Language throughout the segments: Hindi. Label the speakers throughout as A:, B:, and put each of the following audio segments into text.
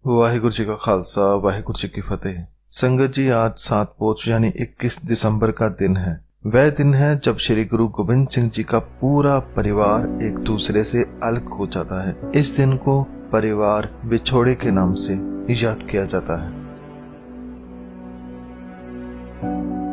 A: वाहिगुरु जी का खालसा वाहिगुरु जी की फतेह। संगत जी, आज 7 पोच यानी 21 दिसंबर का दिन है। वह दिन है जब श्री गुरु गोविंद सिंह जी का पूरा परिवार एक दूसरे से अलग हो जाता है। इस दिन को परिवार बिछोड़े के नाम से याद किया जाता है।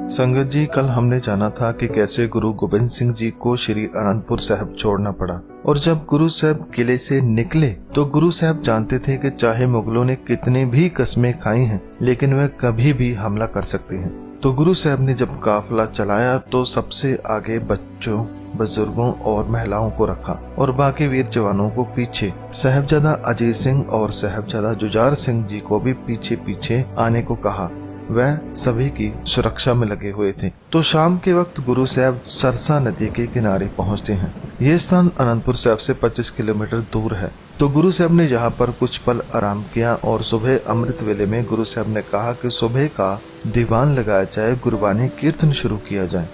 A: संगत जी, कल हमने जाना था कि कैसे गुरु गोविंद सिंह जी को श्री आनंदपुर साहिब छोड़ना पड़ा, और जब गुरु साहब किले से निकले तो गुरु साहब जानते थे कि चाहे मुगलों ने कितने भी कस्में खाई हैं, लेकिन वह कभी भी हमला कर सकते हैं। तो गुरु साहब ने जब काफिला चलाया तो सबसे आगे बच्चों, बुजुर्गों और महिलाओं को रखा और बाकी वीर जवानों को पीछे। साहिबजादा अजीत सिंह और साहिबजादा जुझार सिंह जी को भी पीछे पीछे आने को कहा। वह सभी की सुरक्षा में लगे हुए थे। तो शाम के वक्त गुरु साहब सरसा नदी के किनारे पहुंचते हैं। ये स्थान आनंदपुर साहिब से 25 किलोमीटर दूर है। तो गुरु साहब ने यहाँ पर कुछ पल आराम किया और सुबह अमृत वेले में गुरु साहब ने कहा कि सुबह का दीवान लगाया जाए, गुरबानी कीर्तन शुरू किया जाए।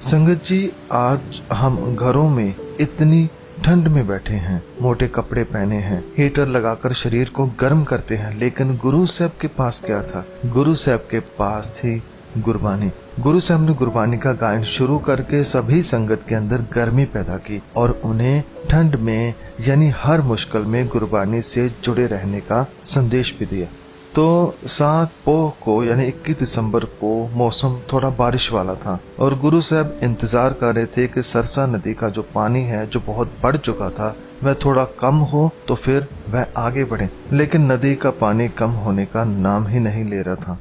A: संगत जी, आज हम घरों में इतनी ठंड में बैठे हैं, मोटे कपड़े पहने हैं, हीटर लगाकर शरीर को गर्म करते हैं, लेकिन गुरु साहब के पास क्या था? गुरु साहब के पास थी गुरबानी। गुरु साहब ने गुरबानी का गायन शुरू करके सभी संगत के अंदर गर्मी पैदा की और उन्हें ठंड में यानी हर मुश्किल में गुरबानी से जुड़े रहने का संदेश भी दिया। तो 7 पोह को यानी 21 दिसंबर को मौसम थोड़ा बारिश वाला था और गुरु साहब इंतजार कर रहे थे कि सरसा नदी का जो पानी है, जो बहुत बढ़ चुका था, वह थोड़ा कम हो तो फिर वह आगे बढ़े। लेकिन नदी का पानी कम होने का नाम ही नहीं ले रहा था।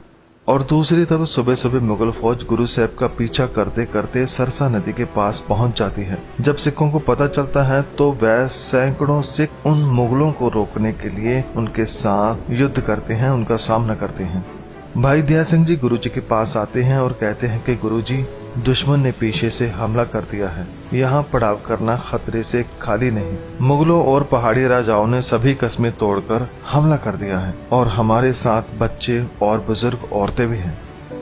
A: और दूसरी तरफ सुबह सुबह मुगल फौज गुरु साहब का पीछा करते करते सरसा नदी के पास पहुंच जाती है। जब सिखों को पता चलता है तो वह सैकड़ों सिख उन मुगलों को रोकने के लिए उनके साथ युद्ध करते हैं, उनका सामना करते हैं। भाई दया सिंह जी गुरु जी के पास आते हैं और कहते हैं कि गुरु जी, दुश्मन ने पीछे से हमला कर दिया है, यहाँ पड़ाव करना खतरे से खाली नहीं। मुगलों और पहाड़ी राजाओं ने सभी कस्में तोड़कर हमला कर दिया है और हमारे साथ बच्चे और बुजुर्ग औरतें भी हैं।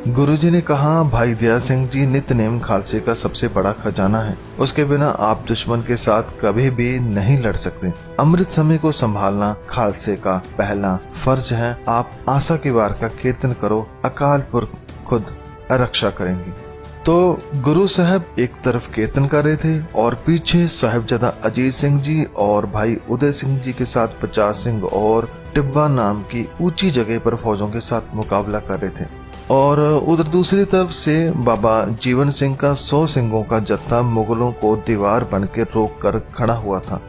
A: गुरुजी ने कहा, भाई दया सिंह जी, नित्यनेम खालसे का सबसे बड़ा खजाना है, उसके बिना आप दुश्मन के साथ कभी भी नहीं लड़ सकते। अमृत समय को संभालना खालसे का पहला फर्ज है। आप आशा की वार का कीर्तन करो, अकाल पुरख खुद रक्षा करेंगे। तो गुरु साहब एक तरफ कीर्तन कर रहे थे और पीछे साहिबजादा अजीत सिंह जी और भाई उदय सिंह जी के साथ 50 सिंह और टिब्बा नाम की ऊंची जगह पर फौजों के साथ मुकाबला कर रहे थे। और उधर दूसरी तरफ से बाबा जीवन सिंह का 100 सिंहों का जत्था मुगलों को दीवार बन के रोक कर खड़ा हुआ था।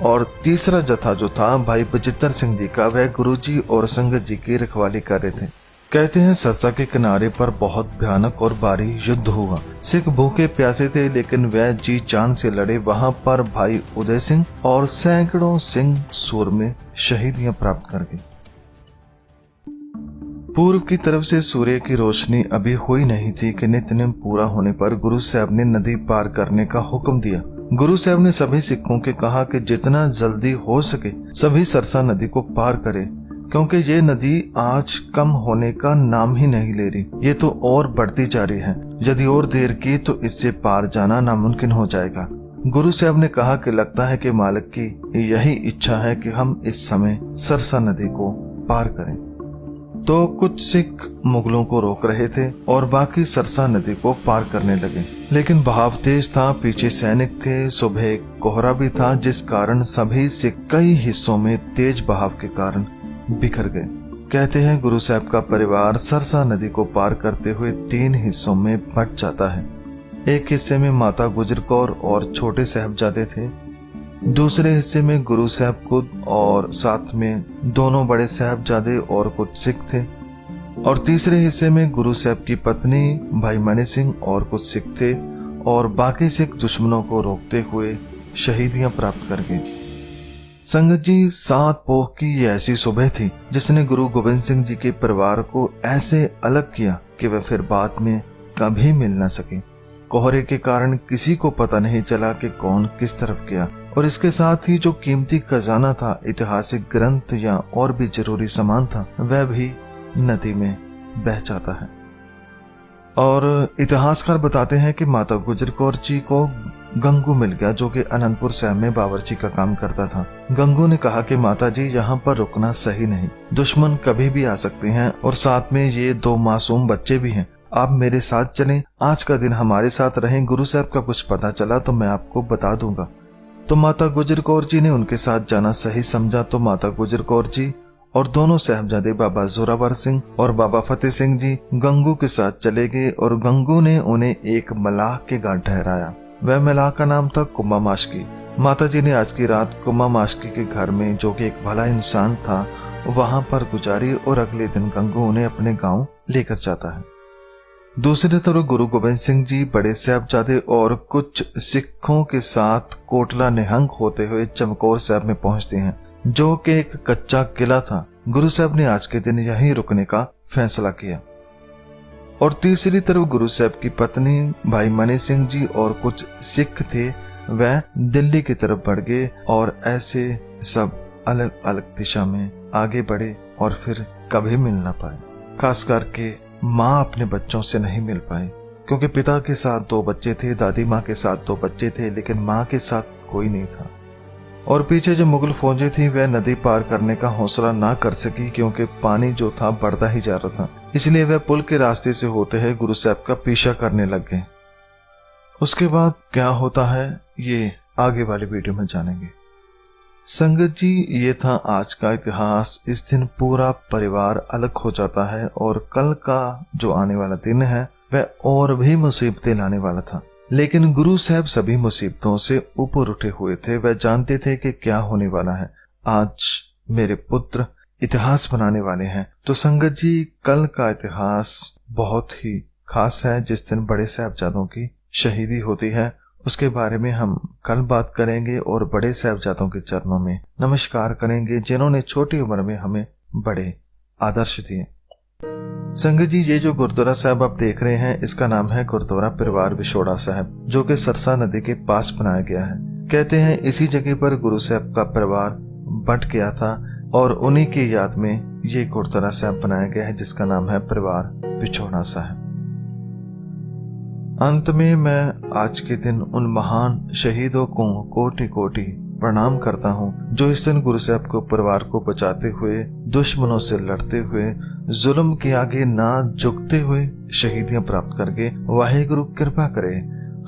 A: और तीसरा जत्था जो था भाई बचित्तर सिंह जी का, वह गुरुजी और संगत जी की रखवाली कर रहे थे। कहते हैं सरसा के किनारे पर बहुत भयानक और भारी युद्ध हुआ। सिख भूखे प्यासे थे, लेकिन वह जी जान से लड़े। वहां पर भाई उदय सिंह और सैकड़ों सिंह सूर में शहीदियां प्राप्त कर गए। पूर्व की तरफ से सूर्य की रोशनी अभी हुई नहीं थी कि नित्यनेम पूरा होने पर गुरु साहब ने नदी पार करने का हुक्म दिया। गुरु साहब ने सभी सिखों के कहा कि जितना जल्दी हो सके सभी सरसा नदी को पार करें, क्योंकि ये नदी आज कम होने का नाम ही नहीं ले रही, ये तो और बढ़ती जा रही है। यदि और देर की तो इससे पार जाना नामुमकिन हो जाएगा। गुरु साहब ने कहा कि लगता है कि मालिक की यही इच्छा है कि हम इस समय सरसा नदी को पार करें। तो कुछ सिख मुगलों को रोक रहे थे और बाकी सरसा नदी को पार करने लगे, लेकिन बहाव तेज था, पीछे सैनिक थे, सुबह कोहरा भी था, जिस कारण सभी सिख कई हिस्सों में तेज बहाव के कारण बिखर गए। कहते हैं गुरु साहब का परिवार सरसा नदी को पार करते हुए 3 हिस्सों में बंट जाता है। एक हिस्से में माता गुजर कौर और छोटे साहबजादे थे, दूसरे हिस्से में गुरु साहब खुद और साथ में दोनों बड़े साहबजादे और कुछ सिख थे, और तीसरे हिस्से में गुरु साहब की पत्नी भाई मनी सिंह और कुछ सिख थे, और बाकी सिख दुश्मनों को रोकते हुए शहीदियां प्राप्त कर गए। संगत जी, 7 पोह की ये ऐसी सुबह थी जिसने गुरु गोविंद सिंह जी के परिवार को ऐसे अलग किया कि वह फिर बाद में कभी मिल न सके। कोहरे के कारण किसी को पता नहीं चला कि कौन किस तरफ गया, और इसके साथ ही जो कीमती खजाना था, ऐतिहासिक ग्रंथ या और भी जरूरी सामान था, वह भी नदी में बह जाता है। और इतिहासकार बताते हैं कि माता गुजर कौर जी को गंगू मिल गया, जो कि अनंतपुर साहब में बावर्ची का काम करता था। गंगू ने कहा कि माता जी यहाँ पर रुकना सही नहीं, दुश्मन कभी भी आ सकते हैं और साथ में ये 2 मासूम बच्चे भी हैं, आप मेरे साथ चलें, आज का दिन हमारे साथ रहें, गुरु साहब का कुछ पता चला तो मैं आपको बता दूंगा। तो माता गुजर कौर जी ने उनके साथ जाना सही समझा। तो माता गुजर कौर जी और दोनों साहबजादे बाबा जोरावर सिंह और बाबा फतेह सिंह जी गंगू के साथ चले गए और गंगू ने उन्हें एक मलाह के घाट ठहराया। वह मलाह का नाम था कुम्मा माशकी। माता जी ने आज की रात कुम्मा माशकी के घर में, जो कि एक भला इंसान था, वहां पर गुजारी और अगले दिन गंगू उन्हें अपने गांव लेकर जाता है। दूसरी तरफ गुरु गोबिंद सिंह जी बड़े साहबजादे और कुछ सिखों के साथ कोटला निहंग होते हुए चमकौर साहब में पहुंचते हैं, जो कि एक कच्चा किला था। गुरु साहब ने आज के दिन यहीं रुकने का फैसला किया। और तीसरी तरफ गुरु साहब की पत्नी भाई मनी सिंह जी और कुछ सिख थे, वह दिल्ली की तरफ बढ़ गए और ऐसे सब अलग अलग दिशा में आगे बढ़े और फिर कभी मिल ना पाए। खास करके माँ अपने बच्चों से नहीं मिल पाई, क्योंकि पिता के साथ 2 बच्चे थे, दादी माँ के साथ 2 बच्चे थे, लेकिन माँ के साथ कोई नहीं था। और पीछे जो मुगल फौजें थी वह नदी पार करने का हौसला ना कर सकी, क्योंकि पानी जो था बढ़ता ही जा रहा था, इसलिए वह पुल के रास्ते से होते हुए गुरु साहब का पीछा करने लग गए। उसके बाद क्या होता है ये आगे वाली वीडियो में जानेंगे। संगत जी, ये था आज का इतिहास। इस दिन पूरा परिवार अलग हो जाता है और कल का जो आने वाला दिन है वह और भी मुसीबतें लाने वाला था, लेकिन गुरु साहब सभी मुसीबतों से ऊपर उठे हुए थे। वह जानते थे कि क्या होने वाला है। आज मेरे पुत्र इतिहास बनाने वाले हैं। तो संगत जी, कल का इतिहास बहुत ही खास है, जिस दिन बड़े साहबजादों की शहीदी होती है। उसके बारे में हम कल बात करेंगे और बड़े साहबजादों के चरणों में नमस्कार करेंगे, जिन्होंने छोटी उम्र में हमें बड़े आदर्श दिए। संगत जी, ये जो गुरुद्वारा साहब आप देख रहे हैं, इसका नाम है गुरुद्वारा परिवार विछोड़ा साहब, जो कि सरसा नदी के पास बनाया गया है। कहते हैं इसी जगह पर गुरु साहब का परिवार बंट गया था और उन्हीं की याद में ये गुरुद्वारा साहब बनाया गया है, जिसका नाम है परिवार विछोड़ा साहब। अंत में मैं आज के दिन उन महान शहीदों को कोटि कोटि प्रणाम करता हूँ, जो इस दिन गुरु साहब को परिवार को बचाते हुए, दुश्मनों से लड़ते हुए, जुल्म के आगे ना झुकते हुए शहीदियां प्राप्त करके वाहेगुरु कृपा करे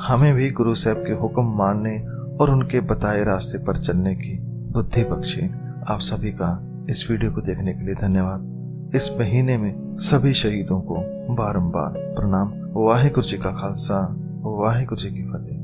A: हमें भी गुरु साहब के हुक्म मानने और उनके बताए रास्ते पर चलने की बुद्धि बख्शे। आप सभी का इस वीडियो को देखने के लिए धन्यवाद। इस महीने में सभी शहीदों को बारंबार प्रणाम। वाहेगुरु जी का खालसा, वाहेगुरु जी की फतेह।